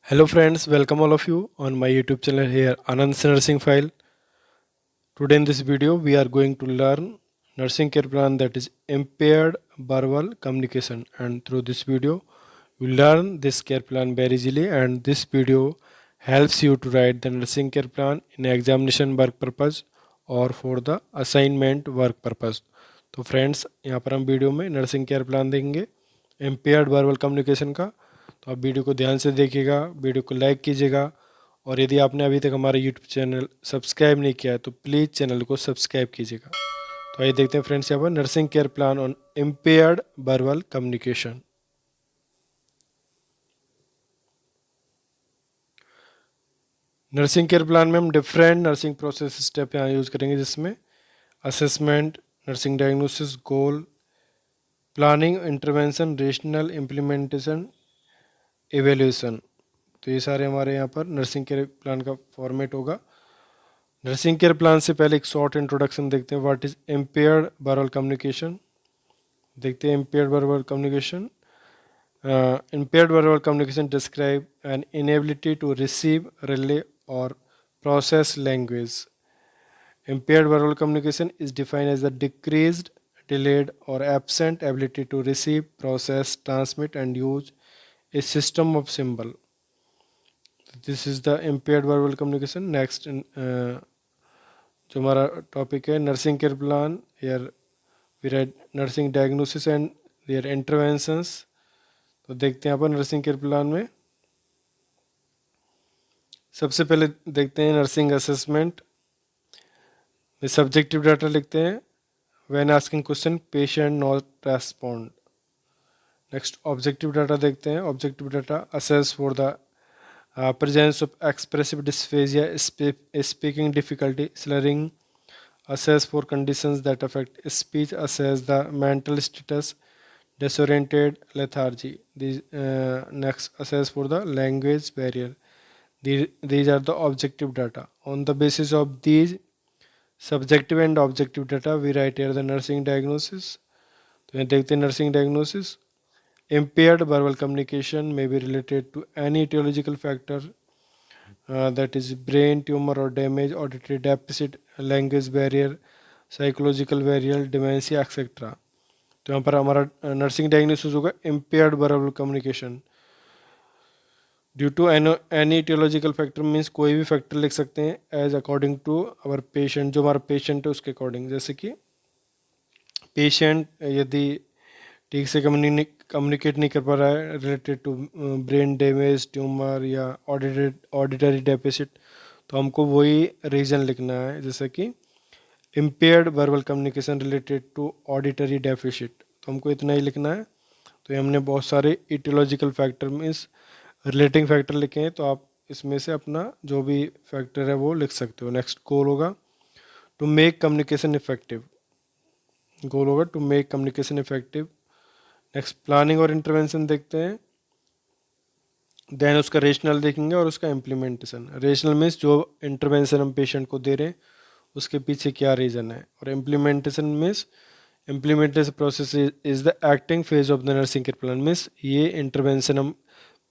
Hello friends, welcome all of you on my YouTube channel here Anand's Nursing File. Today in this video we are going to learn nursing care plan that is impaired verbal communication, and through this video you learn this care plan very easily, and this video helps you to write the nursing care plan in examination work purpose और for the assignment work purpose. तो friends यहाँ पर हम video में nursing care plan देंगे impaired verbal communication का। तो आप वीडियो को ध्यान से देखिएगा, वीडियो को लाइक कीजिएगा, और यदि आपने अभी तक हमारा यूट्यूब चैनल सब्सक्राइब नहीं किया है तो प्लीज़ चैनल को सब्सक्राइब कीजिएगा। तो आइए देखते हैं फ्रेंड्स यहाँ पर nursing care plan on impaired verbal communication. Nursing care plan में हम डिफरेंट नर्सिंग प्रोसेस स्टेप यहाँ यूज़ करेंगे, जिसमें assessment, nursing diagnosis, goal, planning, intervention, rationale, implementation, evaluation. तो ये सारे हमारे यहाँ पर नर्सिंग केयर प्लान का फॉर्मेट होगा। नर्सिंग केयर प्लान से पहले एक शॉर्ट इंट्रोडक्शन देखते हैं, what is impaired verbal communication. देखते हैं impaired verbal communication. Impaired verbal communication describe an inability to receive, relay, or process language. Impaired verbal communication is defined as the decreased, delayed, or absent ability to receive, process, transmit, and use a system of symbol. This is the impaired verbal communication. Next, जो हमारा topic है nursing care plan, here we write nursing diagnosis and their interventions. तो देखते हैं यहाँ पर nursing care plan में सबसे पहले देखते हैं नर्सिंग असेसमेंट में सब्जेक्टिव डाटा लिखते हैं। When asking question patient not respond. Next objective data देखते हैं। Objective data assess for the presence of expressive dysphagia, speaking difficulty, slurring, assess for conditions that affect speech, assess the mental status, disoriented, lethargy. Next, assess for the language barrier. These are the objective data. On the basis of these subjective and objective data, we write here the nursing diagnosis. तो यहाँ देखते हैं nursing diagnosis. Impaired verbal communication may be related to any etiological factor, that is brain tumor or damage, auditory deficit, language barrier, psychological barrier, dementia, etc. तो यहाँ पर हमारा nursing diagnosis होगा impaired verbal communication due to any etiological factor, means कोई भी factor लिख सकते हैं as according to our patient, जो हमारा पेशेंट है उसके अकॉर्डिंग। जैसे कि पेशेंट यदि ठीक से कम्युनिकेट नहीं कर पा रहा है related to brain damage, tumour या ऑडिटरी डेफिसिट, तो हमको वही रीजन लिखना है। जैसे कि impaired verbal communication related to auditory deficit, तो हमको इतना ही लिखना है। तो ये हमने बहुत सारे aetiological factor means relating factor लिखे हैं, तो आप इसमें से अपना जो भी फैक्टर है वो लिख सकते हो। नेक्स्ट गोल होगा to make communication effective. Goal होगा to make communication effective. Next planning और इंटरवेंशन देखते हैं। देन उसका रेशनल देखेंगे और उसका इम्प्लीमेंटेशन। रेशनल मीन्स जो इंटरवेंशन हम पेशेंट को दे रहे हैं उसके पीछे क्या रीज़न है, और implementation means implementation process is the acting phase of the nursing care plan. Means ये इंटरवेंशन हम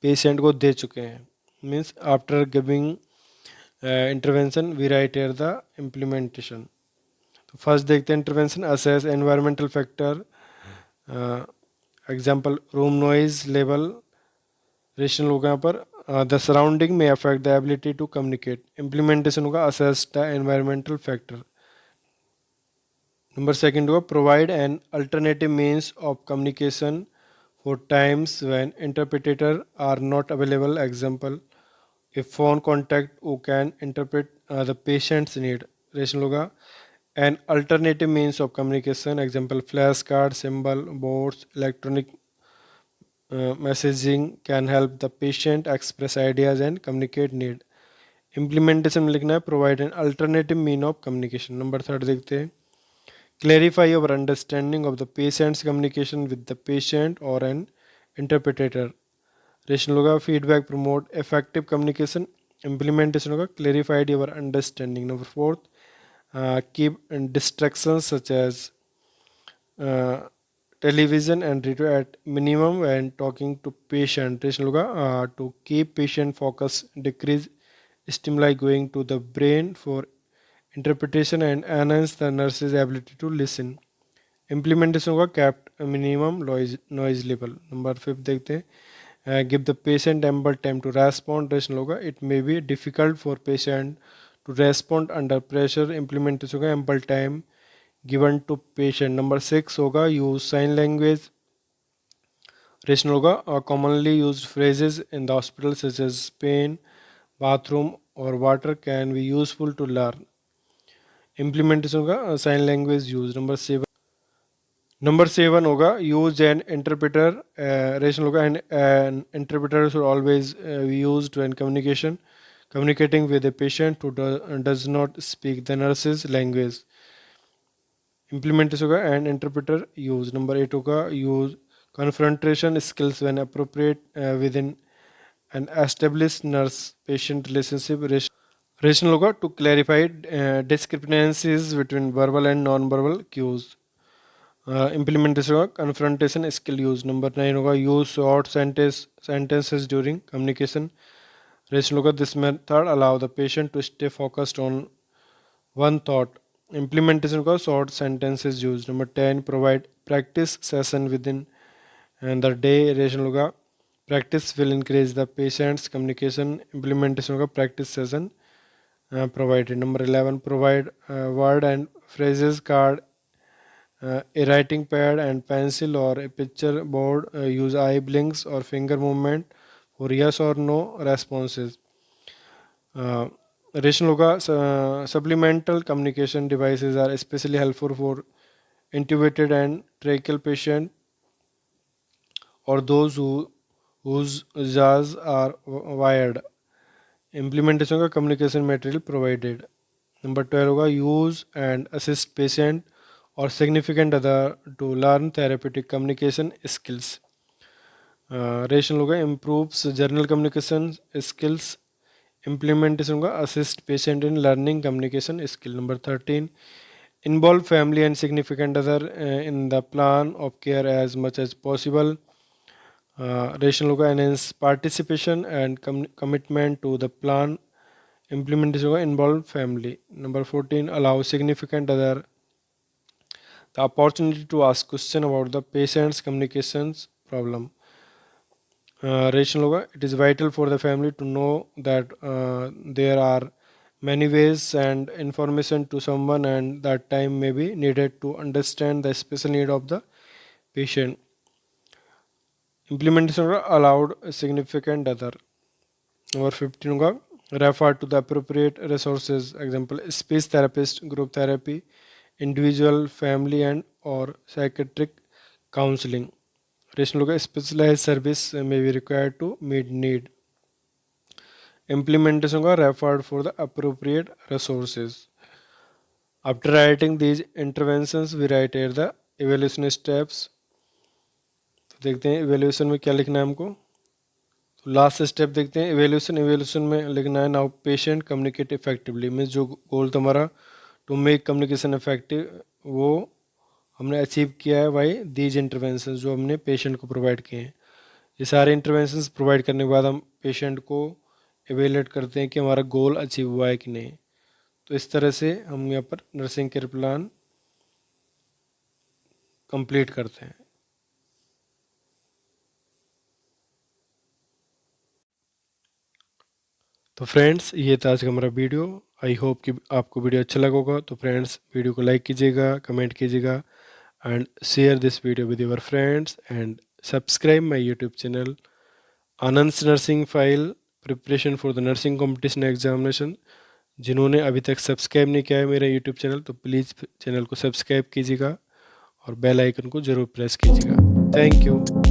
पेशेंट को दे चुके हैं, means after giving intervention we write here the implementation. तो फर्स्ट देखते हैं intervention. Assess environmental factor, example room noise level. Rationale होगा यहाँ पर द सराउंडिंग में affect the ability to communicate. Implementation होगा assess the environmental factor. Number second होगा provide an alternative means of communication for times when interpreter are not available, example a phone contact who can interpret the patient's need. Rationale होगा an alternative means of communication, example flashcard, symbol, boards, electronic messaging can help the patient express ideas and communicate need. Implementation में लिखना है provide an alternative mean of communication. Number third देखते हैं clarify your understanding of the patient's communication with the patient or an interpreter. Rational होगा feedback promote effective communication. Implementation होगा clarified your understanding. Number fourth keep distractions such as television and radio at minimum when talking to patient. Ration होगा to keep patient focus, decrease stimuli going to the brain for interpretation and enhance the nurse's ability to listen. Implementation होगा kept minimum noise level. Number 5 देखते हैं. Give the patient ample time to respond. Ration होगा it may be difficult for patient to respond under pressure. Implementation होगा ample time given to patient. Number 6 होगा use sign language. Ration होगा commonly used phrases in the hospital such as pain, bathroom or water can be useful to learn. Implementation होगा sign language use. Number 7 होगा use an interpreter. Ration होगा an interpreter should always be used when communicating with a patient who does not speak the nurse's language. Implementation होगा an interpreter use. Number 8 होगा use confrontation skills when appropriate within an established nurse patient relationship. Rational होगा to clarify discrepancies between verbal and non-verbal cues. Implementation होगा confrontation skill use. Number 9 होगा use short sentences during communication. Rational होगा this method allow the patient to stay focused on one thought. Implementation होगा short sentences use. Number 10 provide practice session within the day. Rational होगा practice will increase the patient's communication. Implementation होगा practice session provided. Number 11 provide word and phrases card, a writing pad and pencil or a picture board. Use eye blinks or finger movement for yes or no responses. Rational होगा supplemental communication devices are especially helpful for intubated and tracheal patient or those whose jaws are wired. Implementation होगा communication material provided. Number 12 होगा use and assist patient or significant other to learn therapeutic communication skills. Rational होगा improves general communication skills. Implementation होगा assist patient in learning communication skill. Number 13 involve family and significant other in the plan of care as much as possible. Rational होगा enhance participation and commitment to the plan. Implementation होगा involve family. Number 14 allow significant other the opportunity to ask question about the patient's communications problem. Rational होगा it is vital for the family to know that there are many ways and information to someone and that time may be needed to understand the special need of the patient. Implementation होगा allowed significant other. Number 15 होगा refer to the appropriate resources. Example speech therapist, group therapy, individual, family and or psychiatric counseling. Rational होगा specialized service may be required to meet need. Implementation होगा referred for the appropriate resources. After writing these interventions, we write here the evaluation steps. तो देखते हैं evaluation में क्या लिखना है हमको. तो लास्ट स्टेप देखते हैं evaluation में लिखना है now patient communicate effectively. Means जो गोल तुम्हारा टू मेक कम्युनिकेशन इफेक्टिव वो हमने अचीव किया है बाई दीज इंटरवेंशंस जो हमने पेशेंट को प्रोवाइड किए हैं. ये सारे इंटरवेंशंस प्रोवाइड करने के बाद हम पेशेंट को एवेलुएट करते हैं कि हमारा गोल अचीव हुआ है कि नहीं. तो इस तरह से हम यहाँ पर नर्सिंग केयर प्लान कंप्लीट करते हैं. तो फ्रेंड्स ये था आज का हमारा वीडियो. आई होप कि आपको वीडियो अच्छा लगा होगा. तो फ्रेंड्स वीडियो को लाइक कीजिएगा, कमेंट कीजिएगा and share this video with your friends and subscribe my YouTube channel Anand nursing file preparation for the nursing competition examination. जिन्होंने अभी तक सब्सक्राइब नहीं किया है मेरा यूट्यूब चैनल तो प्लीज़ चैनल को सब्सक्राइब कीजिएगा और बेल आइकन को ज़रूर प्रेस कीजिएगा. Thank you.